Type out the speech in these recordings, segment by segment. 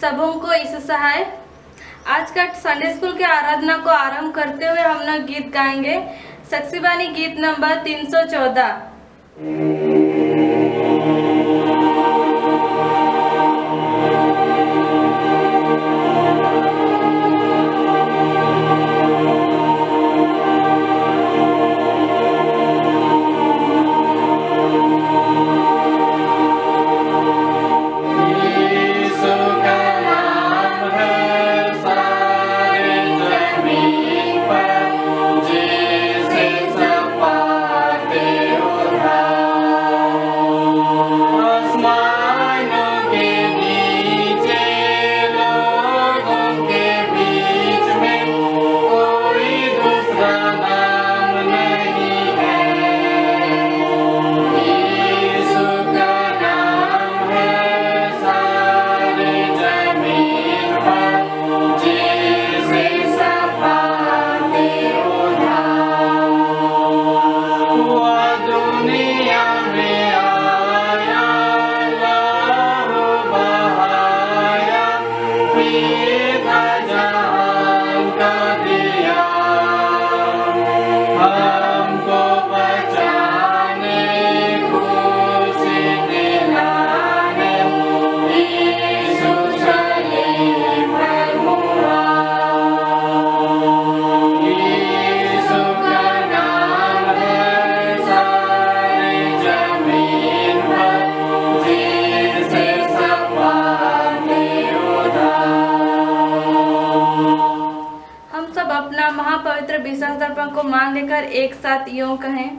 सबों को यीशु सहाय। आज का संडे स्कूल के आराधना को आरंभ करते हुए हम लोग गीत गाएंगे। सक्षीबानी गीत नंबर 314। महापवित्र विश्वास दर्पण को मान लेकर एक साथ यूं कहें।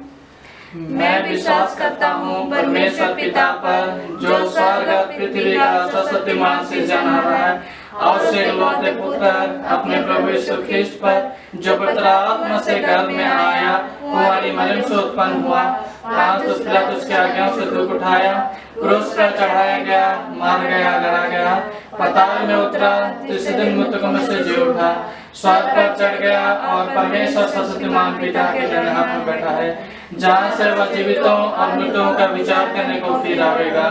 मैं विश्वास करता हूँ परमेश्वर पिता पर, जो स्वर्ग पृथ्वी का सर्वशक्तिमान सृजनहार है, और उसके इकलौते पुत्र अपने प्रभु यीशु ख्रीस्त पर, जो पवित्र आत्मा से गर्भ में आया, कुंवारी मरियम से उत्पन्न हुआ, पिलातुस पिलातुस की आज्ञा से दुख उठाया, क्रूस पर चढ़ाया गया, मार गया, गड़ा गया, पाताल में उतरा, तीसरे दिन मृतकों में से जी उठा, स्वर्ग पर चढ़ गया और परमेश्वर सर्वशक्तिमान पिता के दाहिने में बैठा है, जहाँ से वह जीवितों और मृतों का विचार करने को फिर आवेगा।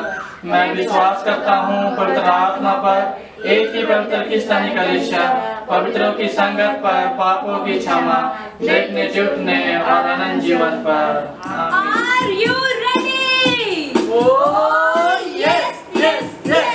मैं विश्वास करता हूँ पवित्र आत्मा पर, एक ही पवित्र क्रिस्तानी कलीसिया, पवित्रों की संगत पर, पापों की क्षमा, देखने जुटने और अनंत जीवन पर। Are you ready? Oh yes, yes, yes.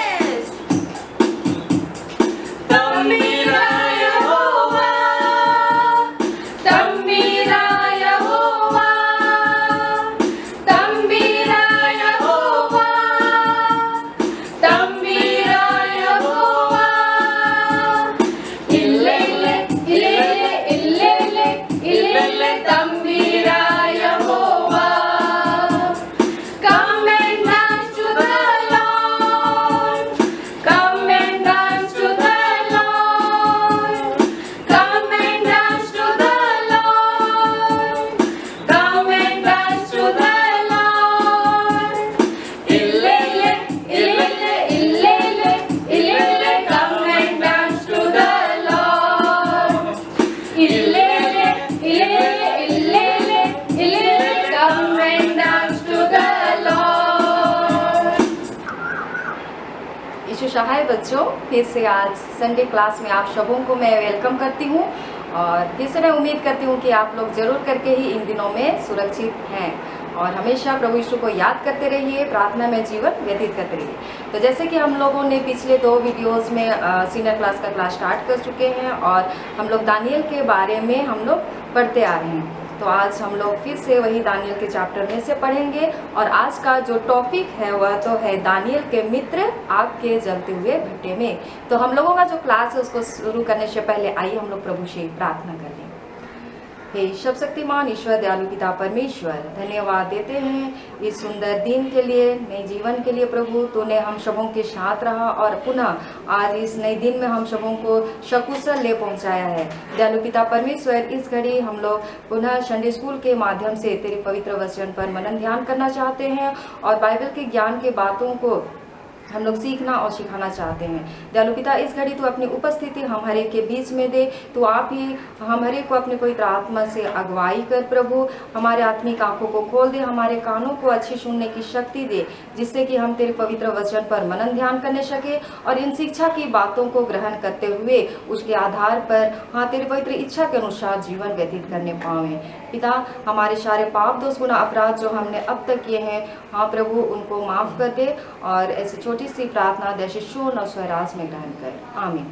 सहाय बच्चों, फिर से आज संडे क्लास में आप सबों को मैं वेलकम करती हूँ और फिर से मैं उम्मीद करती हूँ कि आप लोग जरूर करके ही इन दिनों में सुरक्षित हैं और हमेशा प्रभु यीशु को याद करते रहिए, प्रार्थना में जीवन व्यतीत करते रहिए। तो जैसे कि हम लोगों ने पिछले 2 वीडियोस में सीनियर क्लास का क्लास स्टार्ट कर चुके हैं और हम लोग दानियल के बारे में हम लोग पढ़ते आ रहे हैं। तो आज हम लोग फिर से वही दानियल के चैप्टर में से पढ़ेंगे और आज का जो टॉपिक है वह तो है दानियल के मित्र आग के जलते हुए भट्टे में। तो हम लोगों का जो क्लास है उसको शुरू करने से पहले आइए हम लोग प्रभु से प्रार्थना कर लें। हे सर्वशक्तिमान ईश्वर दयालु पिता परमेश्वर, धन्यवाद देते हैं इस सुंदर दिन के लिए, नए जीवन के लिए। प्रभु तूने हम सबों के साथ रहा और पुनः आज इस नए दिन में हम सबों को सकुशल ले पहुंचाया है। दयालु पिता परमेश्वर, इस घड़ी हम लोग पुनः संडे स्कूल के माध्यम से तेरे पवित्र वचन पर मनन ध्यान करना चाहते हैं और बाइबल के ज्ञान के बातों को हम लोग सीखना और सिखाना चाहते हैं। दयालु पिता, इस घड़ी तो अपनी उपस्थिति हम हर एक के बीच में दे। तो आप ही हम हर एक को अपने पवित्र आत्मा से अगुवाई कर प्रभु, हमारे आत्मिक आंखों को खोल दे, हमारे कानों को अच्छी सुनने की शक्ति दे, जिससे कि हम तेरे पवित्र वचन पर मनन ध्यान करने सके और इन शिक्षा की बातों को ग्रहण करते हुए उसके आधार पर हाँ तेरे पवित्र इच्छा के अनुसार जीवन व्यतीत करने पाएं। पिता, हमारे सारे पाप दोष गुनाह अपराध जो हमने अब तक किए हैं, हाँ प्रभु उनको माफ़ कर दे और ऐसी छोटी सी प्रार्थना जैसे शून्य और स्वराज में ग्रहण कर, आमीन।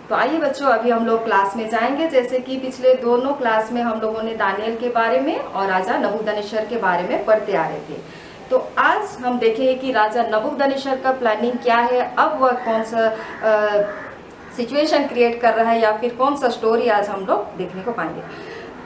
तो आइए बच्चों, अभी हम लोग क्लास में जाएंगे। जैसे कि पिछले दोनों क्लास में हम लोगों ने दानियल के बारे में और राजा नबूकदनेस्सर के बारे में पढ़ते आ रहे थे। तो आज हम देखेंगे कि राजा नबूकदनेस्सर का प्लानिंग क्या है, अब वह कौन सा सिचुएशन क्रिएट कर रहा है या फिर कौन सा स्टोरी आज हम लोग देखने को पाएंगे।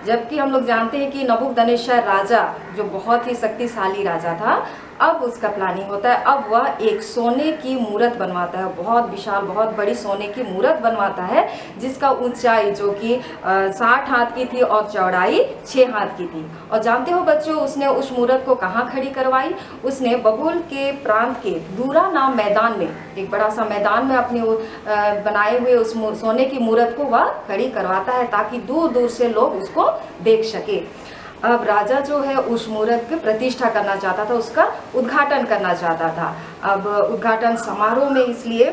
जबकि हम लोग जानते हैं कि नबूकदनेस्सर राजा जो बहुत ही शक्तिशाली राजा था, अब उसका प्लानिंग होता है, अब वह एक सोने की मूरत बनवाता है, बहुत विशाल बहुत बड़ी सोने की मूरत बनवाता है, जिसका ऊंचाई जो कि 60 हाथ की थी और चौड़ाई 6 हाथ की थी। और जानते हो बच्चों, उसने उस मूरत को कहाँ खड़ी करवाई? उसने बबूल के प्रांत के दूरा नाम मैदान में, एक बड़ा सा मैदान में अपने बनाए हुए उस सोने की मूरत को वह खड़ी करवाता है, ताकि दूर दूर से लोग उसको देख सके। अब राजा जो है उस मूरत की प्रतिष्ठा करना चाहता था, उसका उद्घाटन करना चाहता था। अब उद्घाटन समारोह में इसलिए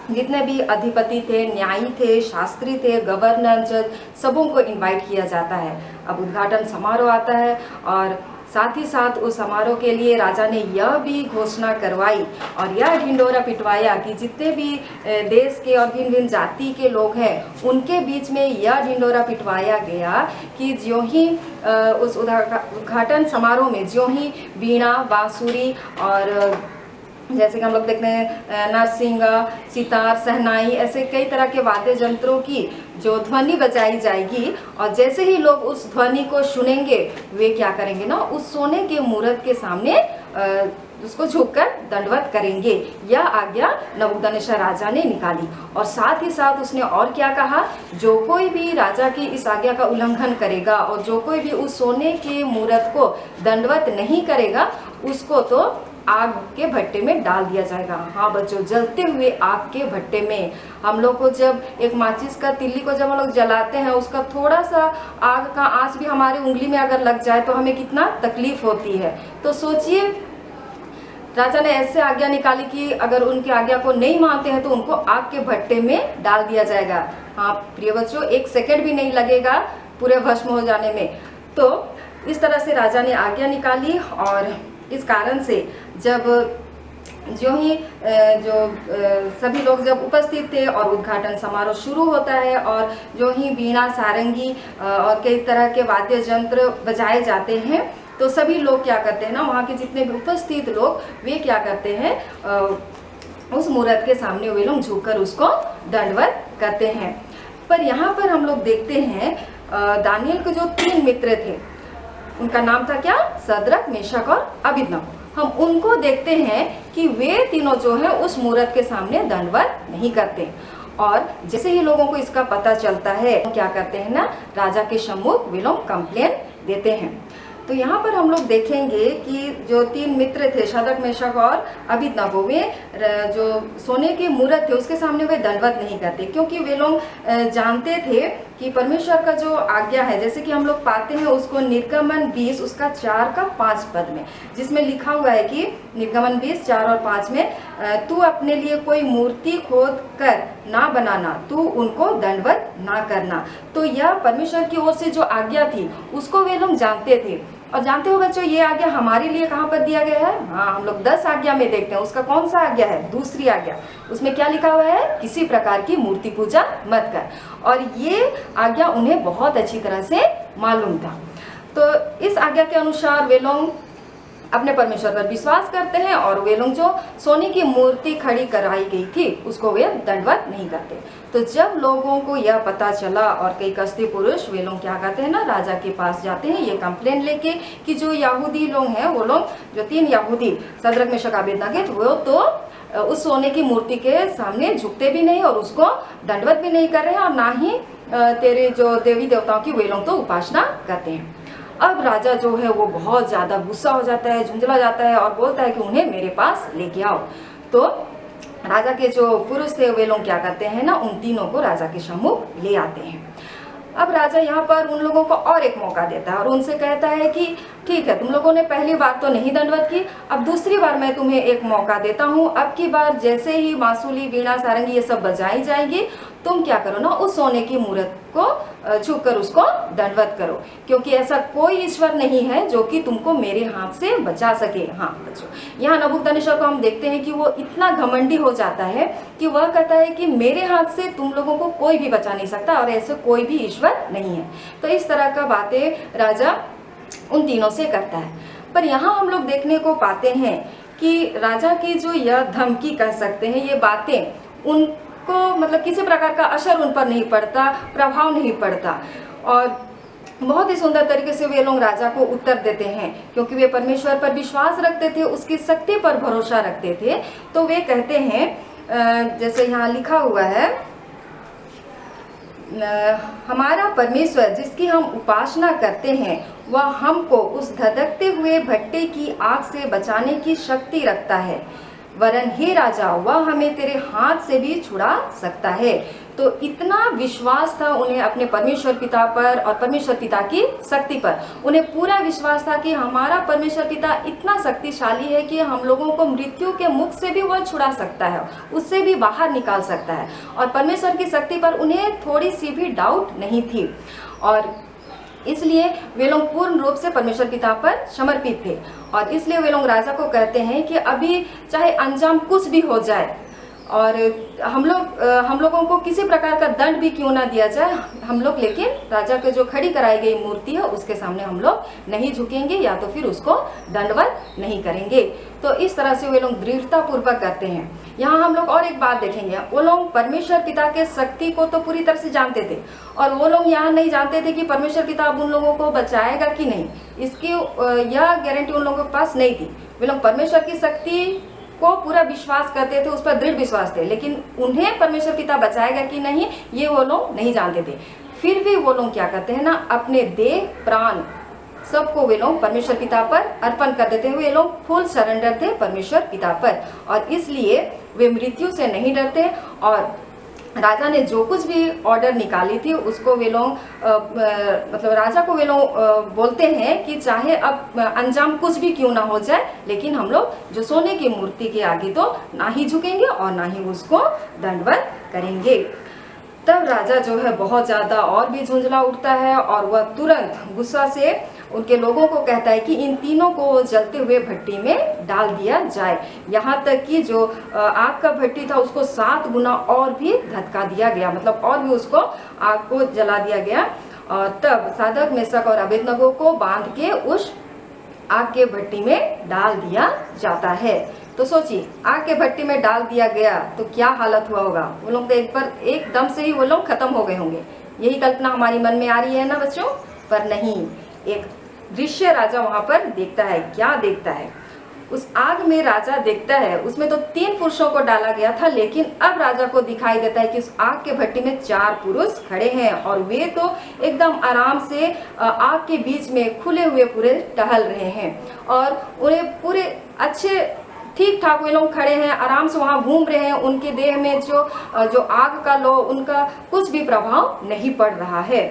जितने भी अधिपति थे, न्यायी थे, शास्त्री थे, गवर्नर, जज, सबों को इनवाइट किया जाता है। अब उद्घाटन समारोह आता है और साथ ही साथ उस समारोह के लिए राजा ने यह भी घोषणा करवाई और यह ढिंडोरा पिटवाया कि जितने भी देश के और भिन्न भिन्न जाति के लोग हैं, उनके बीच में यह ढिंडोरा पिटवाया गया कि ज्यों ही उस उद्घाटन समारोह में ज्यों ही बीणा, बांसुरी और जैसे कि हम लोग देखते हैं नरसिंगा, सितार, शहनाई, ऐसे कई तरह के वाद्य यंत्रों की जो ध्वनि बजाई जाएगी, और जैसे ही लोग उस ध्वनि को सुनेंगे वे क्या करेंगे ना, उस सोने के मूरत के सामने उसको झुककर दंडवत करेंगे। यह आज्ञा नबूकदनेस्सर राजा ने निकाली। और साथ ही साथ उसने और क्या कहा, जो कोई भी राजा की इस आज्ञा का उल्लंघन करेगा और जो कोई भी उस सोने के मूरत को दंडवत नहीं करेगा, उसको तो आग के भट्टे में डाल दिया जाएगा। हाँ बच्चों, जलते हुए आग के भट्टे में। हम लोग को जब एक माचिस का तिल्ली को जब हम लोग जलाते हैं, उसका थोड़ा सा आग का आंच भी हमारी उंगली में अगर लग जाए तो हमें कितना तकलीफ होती है। तो सोचिए, राजा ने ऐसे आज्ञा निकाली कि अगर उनकी आज्ञा को नहीं मानते हैं तो उनको आग के भट्टे में डाल दिया जाएगा। हाँ प्रिय बच्चों, 1 सेकंड भी नहीं लगेगा पूरे भस्म हो जाने में। तो इस तरह से राजा ने आज्ञा निकाली और इस कारण से जब जो ही सभी लोग जब उपस्थित थे और उद्घाटन समारोह शुरू होता है और जो ही बीणा, सारंगी और कई तरह के वाद्य यंत्र बजाए जाते हैं, तो सभी लोग क्या करते हैं ना, वहाँ के जितने भी उपस्थित लोग वे क्या करते हैं, उस मूरत के सामने वे लोग झुककर उसको दंडवत करते हैं। पर यहाँ पर हम लोग देखते हैं दानियल के जो 3 मित्र थे, उनका नाम था क्या, सद्रक, मेशक और अबेदनगो। हम उनको देखते हैं कि वे तीनों जो हैं उस मूरत के सामने दंडवत नहीं करते। और जैसे ही लोगों को इसका पता चलता है, क्या करते हैं ना, राजा के सम्मुख वे लोग कंप्लेन देते हैं। तो यहाँ पर हम लोग देखेंगे कि जो 3 मित्र थे, सद्रक, मेशक और अबेदनगो, वे जो सोने की मूरत थे उसके सामने वे दंडवत नहीं करते, क्योंकि वे लोग जानते थे कि परमेश्वर का जो आज्ञा है, जैसे कि हम लोग पाते हैं उसको निर्गमन 20 उसका 4 का 5 पद में, जिसमें लिखा हुआ है कि निर्गमन 20 4 और 5 में तू अपने लिए कोई मूर्ति खोद कर ना बनाना, तू उनको दंडवत ना करना। तो यह परमेश्वर की ओर से जो आज्ञा थी उसको वे लोग जानते थे। और जानते हो बच्चों, ये आज्ञा हमारे लिए कहाँ पर दिया गया है? हाँ, हम लोग 10 आज्ञा में देखते हैं। उसका कौन सा आज्ञा है? दूसरी आज्ञा। उसमें क्या लिखा हुआ है? किसी प्रकार की मूर्ति पूजा मत कर। और ये आज्ञा उन्हें बहुत अच्छी तरह से मालूम था। तो इस आज्ञा के अनुसार वे लोग अपने परमेश्वर पर विश्वास करते हैं और वे लोग जो सोने की मूर्ति खड़ी कराई गई थी उसको वे दंडवत नहीं करते। तो जब लोगों को यह पता चला और कई कसदी पुरुष वे लोग क्या करते हैं ना, राजा के पास जाते हैं ये कंप्लेन लेके कि जो यहूदी लोग हैं, वो लोग जो 3 यहूदी सद्रक, मेशक, अबेदनगो, वो तो उस सोने की मूर्ति के सामने झुकते भी नहीं और उसको दंडवत भी नहीं कर रहे हैं, और ना ही तेरे जो देवी देवताओं की वे लोग तो उपासना करते हैं। अब राजा जो है वो बहुत ज़्यादा गुस्सा हो जाता है, झुंझला जाता है और बोलता है कि उन्हें मेरे पास लेके आओ। तो राजा के जो पुरुष थे वे लोग क्या करते हैं ना, उन तीनों को राजा के सम्मुख ले आते हैं। अब राजा यहाँ पर उन लोगों को और एक मौका देता है और उनसे कहता है कि ठीक है, तुम लोगों ने पहली बार तो नहीं दंडवत की, अब दूसरी बार मैं तुम्हें एक मौका देता हूँ। अब की बार जैसे ही बांसुली, वीणा, सारंगी ये सब बजाई जाएगी, तुम क्या करो ना, उस सोने की मूर्त को छूकर उसको दंडवत करो, क्योंकि ऐसा कोई ईश्वर नहीं है जो कि तुमको मेरे हाथ से बचा सके। हाँ बच्चों, यहाँ नबूकदनेस्सर को हम देखते हैं कि वो इतना घमंडी हो जाता है कि वह कहता है कि मेरे हाथ से तुम लोगों को कोई भी बचा नहीं सकता और ऐसे कोई भी ईश्वर नहीं है। तो इस तरह का बातें राजा उन तीनों से करता है। पर यहाँ हम लोग देखने को पाते हैं कि राजा की जो यह धमकी कह सकते हैं, ये बातें उनको मतलब किसी प्रकार का असर उन पर नहीं पड़ता, प्रभाव नहीं पड़ता और बहुत ही सुंदर तरीके से वे लोग राजा को उत्तर देते हैं, क्योंकि वे परमेश्वर पर विश्वास रखते थे, उसकी शक्ति पर भरोसा रखते थे। तो वे कहते हैं, जैसे यहाँ लिखा हुआ है, हमारा परमेश्वर जिसकी हम उपासना करते हैं वह हमको उस धधकते हुए भट्टे की आग से बचाने की शक्ति रखता है, वरन हे राजा वह हमें तेरे हाथ से भी छुड़ा सकता है। तो इतना विश्वास था उन्हें अपने परमेश्वर पिता पर और परमेश्वर पिता की शक्ति पर। उन्हें पूरा विश्वास था कि हमारा परमेश्वर पिता इतना शक्तिशाली है कि हम लोगों को मृत्यु के मुख से भी वह छुड़ा सकता है, उससे भी बाहर निकाल सकता है। और परमेश्वर की शक्ति पर उन्हें थोड़ी सी भी डाउट नहीं थी और इसलिए वे लोग पूर्ण रूप से परमेश्वर पिता पर समर्पित थे। और इसलिए वे लोग राजा को कहते हैं कि अभी चाहे अंजाम कुछ भी हो जाए और हम लोगों को किसी प्रकार का दंड भी क्यों ना दिया जाए, हम लोग लेकिन राजा के जो खड़ी कराई गई मूर्ति है उसके सामने हम लोग नहीं झुकेंगे या तो फिर उसको दंडवत नहीं करेंगे। तो इस तरह से वे लोग दृढ़ता पूर्वक करते हैं। यहाँ हम लोग और एक बात देखेंगे, वो लोग परमेश्वर पिता के शक्ति को तो पूरी तरह से जानते थे और वो लोग यहाँ नहीं जानते थे कि परमेश्वर पिता अब उन लोगों को बचाएगा कि नहीं, इसकी यह गारंटी उन लोगों के पास नहीं थी। वे लोग परमेश्वर की शक्ति को पूरा विश्वास करते थे, उस पर दृढ़ विश्वास थे, लेकिन उन्हें परमेश्वर पिता बचाएगा कि नहीं ये वो लोग नहीं जानते थे। फिर भी वो लोग क्या करते हैं ना, अपने देह प्राण सबको वे लोग परमेश्वर पिता पर अर्पण कर देते हैं। वे लोग फुल सरेंडर थे परमेश्वर पिता पर और इसलिए वे मृत्यु से नहीं डरते और राजा ने जो कुछ भी ऑर्डर निकाली थी उसको वे लोग मतलब राजा को वे लोग बोलते हैं कि चाहे अब अंजाम कुछ भी क्यों ना हो जाए, लेकिन हम लोग जो सोने की मूर्ति के आगे तो ना ही झुकेंगे और ना ही उसको दंडवत करेंगे। तब राजा जो है बहुत ज़्यादा और भी झुंझला उठता है और वह तुरंत गुस्सा से उनके लोगों को कहता है कि इन तीनों को जलते हुए भट्टी में डाल दिया जाए। यहाँ तक कि जो आग का भट्टी था उसको 7 गुना और भी धधका दिया गया, मतलब और भी उसको आग को जला दिया गया। और तब साधक, मेशक और अबेदनगो को बांध के उस आग के भट्टी में डाल दिया जाता है। तो सोचिए, आग के भट्टी में डाल दिया गया तो क्या हालत हुआ होगा। वो लोग तो एकदम से ही वो लोग खत्म हो गए होंगे। यही कल्पना हमारी मन में आ रही है ना बच्चों, पर नहीं, एक दृश्य राजा वहां पर देखता है। क्या देखता है? उस आग में राजा देखता है उसमें तो 3 पुरुषों को डाला गया था, लेकिन अब राजा को दिखाई देता है कि उस आग के भट्टी में 4 पुरुष खड़े हैं और वे तो एकदम आराम से आग के बीच में खुले हुए पूरे टहल रहे हैं और उन्हें पूरे अच्छे ठीक ठाक वे लोग खड़े हैं, आराम से वहाँ घूम रहे हैं। उनके देह में जो आग का लो उनका कुछ भी प्रभाव नहीं पड़ रहा है।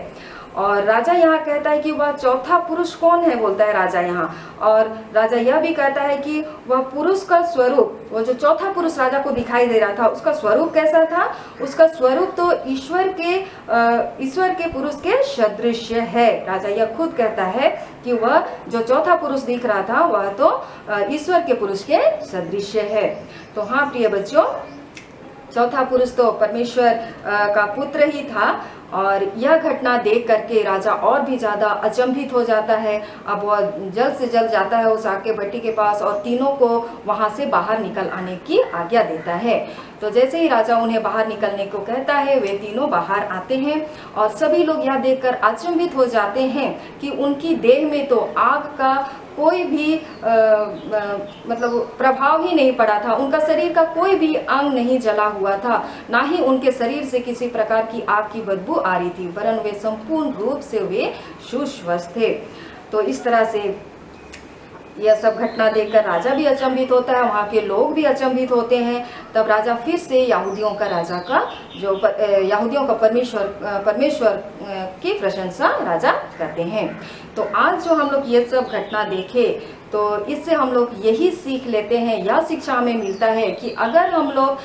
और राजा यहाँ कहता है कि वह चौथा पुरुष कौन है, बोलता है राजा यहाँ। और राजा यह भी कहता है कि वह पुरुष का स्वरूप, वो जो चौथा पुरुष राजा को दिखाई दे रहा था उसका स्वरूप कैसा था? उसका स्वरूप तो ईश्वर के पुरुष के सदृश है। राजा यह खुद कहता है कि वह जो चौथा पुरुष दिख रहा था वह तो ईश्वर के पुरुष के सदृश है। तो हाँ प्रिय बच्चों, चौथा पुरुष तो परमेश्वर का पुत्र ही था और यह घटना देख करके राजा और भी ज़्यादा अचंभित हो जाता है। अब वह जल्द से जल्द जाता है उस आग के भट्टी के पास और तीनों को वहां से बाहर निकल आने की आज्ञा देता है। तो जैसे ही राजा उन्हें बाहर निकलने को कहता है वे तीनों बाहर आते हैं और सभी लोग यह देखकर अचंभित हो जाते हैं कि उनकी देह में तो आग का कोई भी मतलब प्रभाव ही नहीं पड़ा था। उनका शरीर का कोई भी अंग नहीं जला हुआ था, ना ही उनके शरीर से किसी प्रकार की आग की बदबू आ रही थी, वरन वे संपूर्ण रूप से वे सुस्वस्थ थे। तो इस तरह से यह सब घटना देखकर राजा भी अचंभित होता है, वहाँ के लोग भी अचंभित होते हैं। तब राजा फिर से यहूदियों का परमेश्वर की प्रशंसा राजा करते हैं। तो आज जो हम लोग ये सब घटना देखें तो इससे हम लोग यही सीख लेते हैं, यह शिक्षा हमें मिलता है कि अगर हम लोग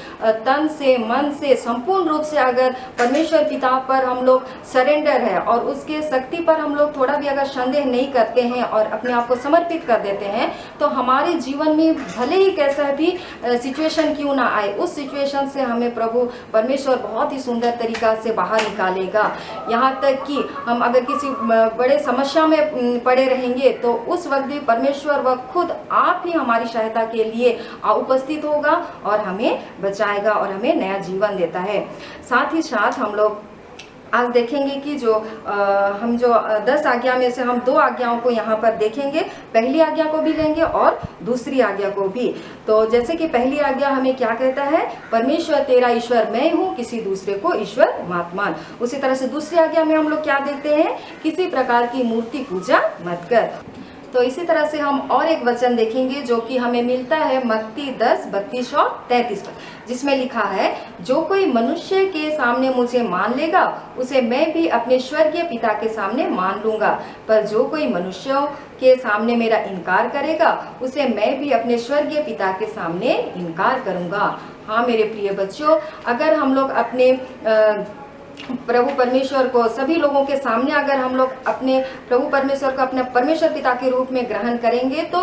तन से मन से संपूर्ण रूप से अगर परमेश्वर पिता पर हम लोग सरेंडर है और उसके शक्ति पर हम लोग थोड़ा भी अगर संदेह नहीं करते हैं और अपने आप को समर्पित कर देते हैं तो हमारे जीवन में भले ही कैसा भी सिचुएशन क्यों ना आए, उस सिचुएशन से हमें प्रभु परमेश्वर बहुत ही सुंदर तरीका से बाहर निकालेगा। यहाँ तक कि हम अगर किसी बड़े समस्या में पड़े रहेंगे तो उस वक्त भी परमेश्वर वह खुद आप ही हमारी सहायता के लिए उपस्थित होगा और हमें बचाएगा और हमें नया जीवन देता है। साथ ही साथ हम लोग आज देखेंगे कि हम जो 10 आज्ञा में से हम 2 आज्ञाओं को यहाँ पर देखेंगे, पहली आज्ञा को भी लेंगे और दूसरी आज्ञा को भी। तो जैसे कि पहली आज्ञा हमें क्या कहता है, परमेश्वर तेरा ईश्वर मैं हूँ, किसी दूसरे को ईश्वर मत मान। उसी तरह से दूसरी आज्ञा में हम लोग क्या देखते हैं, किसी प्रकार की मूर्ति पूजा मत कर। तो इसी तरह से हम और एक वचन देखेंगे जो कि हमें मिलता है मत्ती 10:32 और 33 पर, जिसमें लिखा है, जो कोई मनुष्य के सामने मुझे मान लेगा उसे मैं भी अपने स्वर्गीय पिता के सामने मान लूंगा, पर जो कोई मनुष्यों के सामने मेरा इनकार करेगा उसे मैं भी अपने स्वर्गीय पिता के सामने इनकार करूंगा। हाँ मेरे प्रिय बच्चों, अगर हम लोग अपने प्रभु परमेश्वर को सभी लोगों के सामने अगर हम लोग अपने प्रभु परमेश्वर को अपने परमेश्वर पिता के रूप में ग्रहण करेंगे तो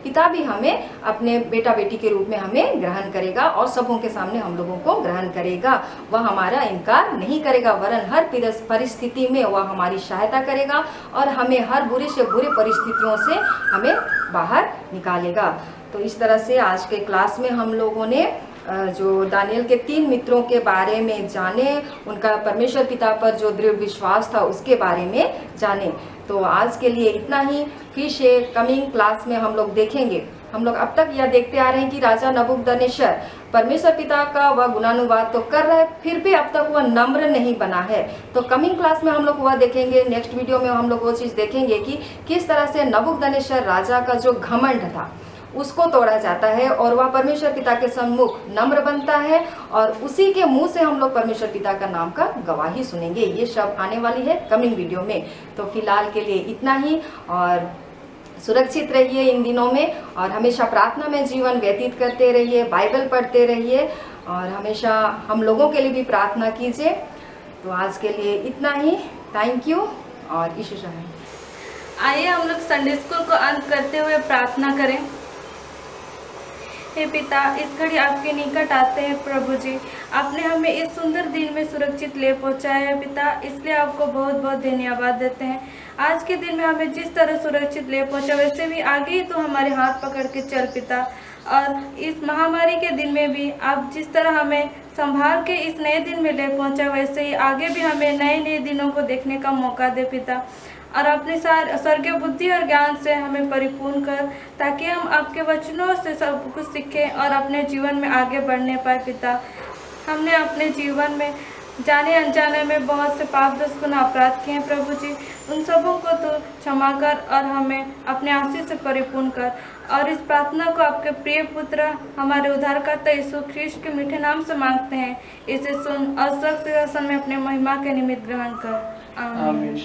पिता भी हमें अपने बेटा बेटी के रूप में हमें ग्रहण करेगा और सबों के सामने हम लोगों को ग्रहण करेगा। वह हमारा इनकार नहीं करेगा, वरन हर परिस्थिति में वह हमारी सहायता करेगा और हमें हर बुरे से बुरे परिस्थितियों से हमें बाहर निकालेगा। तो इस तरह से आज के क्लास में हम लोगों ने जो दानियल के 3 मित्रों के बारे में जाने, उनका परमेश्वर पिता पर जो दृढ़ विश्वास था उसके बारे में जाने। तो आज के लिए इतना ही, फिर से कमिंग क्लास में हम लोग देखेंगे। हम लोग अब तक यह देखते आ रहे हैं कि राजा नबूकदनेस्सर परमेश्वर पिता का वह गुणानुवाद तो कर रहा है, फिर भी अब तक वह नम्र नहीं बना है। तो कमिंग क्लास में हम लोग वह देखेंगे, नेक्स्ट वीडियो में हम लोग वो चीज़ देखेंगे कि किस तरह से नबूकदनेस्सर राजा का जो घमंड था उसको तोड़ा जाता है और वह परमेश्वर पिता के सम्मुख नम्र बनता है और उसी के मुंह से हम लोग परमेश्वर पिता का नाम का गवाही सुनेंगे। ये सब आने वाली है कमिंग वीडियो में। तो फिलहाल के लिए इतना ही, और सुरक्षित रहिए इन दिनों में और हमेशा प्रार्थना में जीवन व्यतीत करते रहिए, बाइबल पढ़ते रहिए और हमेशा हम लोगों के लिए भी प्रार्थना कीजिए। तो आज के लिए इतना ही, थैंक यू और यीशु सहाय। आइए हम लोग संडे स्कूल को अंत करते हुए प्रार्थना करें। हे पिता, इस घड़ी आपके निकट आते हैं प्रभु जी, आपने हमें इस सुंदर दिन में सुरक्षित ले पहुंचाया है पिता, इसलिए आपको बहुत बहुत धन्यवाद देते हैं। आज के दिन में हमें जिस तरह सुरक्षित ले पहुंचा वैसे भी आगे ही तो हमारे हाथ पकड़ के चल पिता, और इस महामारी के दिन में भी आप जिस तरह हमें संभाल के इस नए दिन में ले पहुंचा वैसे ही आगे भी हमें नए नए दिनों को देखने का मौका दे पिता, और अपने स्वर्गीय बुद्धि और ज्ञान से हमें परिपूर्ण कर, ताकि हम आपके वचनों से सब कुछ सीखें और अपने जीवन में आगे बढ़ने पाए पिता। हमने अपने जीवन में जाने अनजाने में बहुत से पाप दोष गुनाह अपराध किए हैं प्रभु जी, उन सबों को तो क्षमा कर और हमें अपने आशीष से परिपूर्ण कर। और इस प्रार्थना को आपके प्रिय पुत्र हमारे उद्धारकर्ता यीशु ख्रीष्ट के मीठे नाम से मांगते हैं, इसे सुन और स्वर्ग सिंहासन में अपने महिमा के निमित्त ग्रहण कर। आमीन।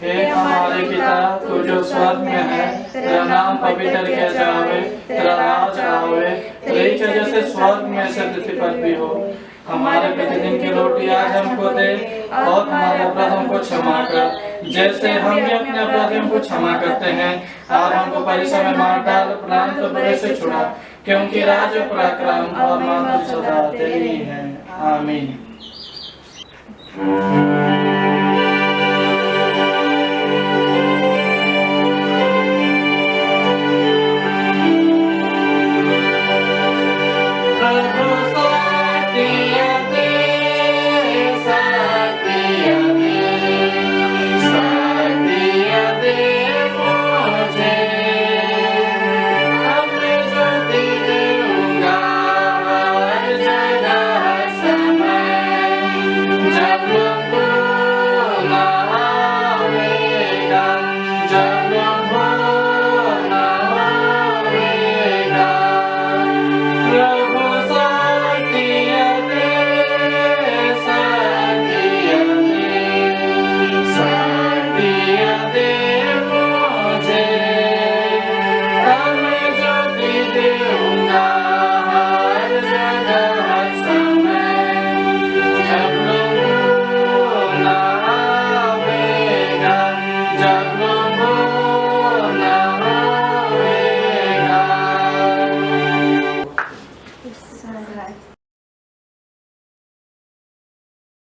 हे हमारे पिता, तू जो स्वर्ग में है, तेरा नाम पवित्र किया जावे, तेरा राज आवे, तेरी इच्छा जैसे स्वर्ग में से पृथ्वी पर भी हो। हमारे प्रतिदिन की रोटी आज हमको दे और हमारे अपराधों को क्षमा कर, जैसे हम भी अपने अपराधियों को क्षमा करते हैं, और हमको परीक्षा में मार डाल, परंतु बुरे से छुड़ा, क्योंकि राज, पराक्रम और महिमा सदा तेरी है। आमीन।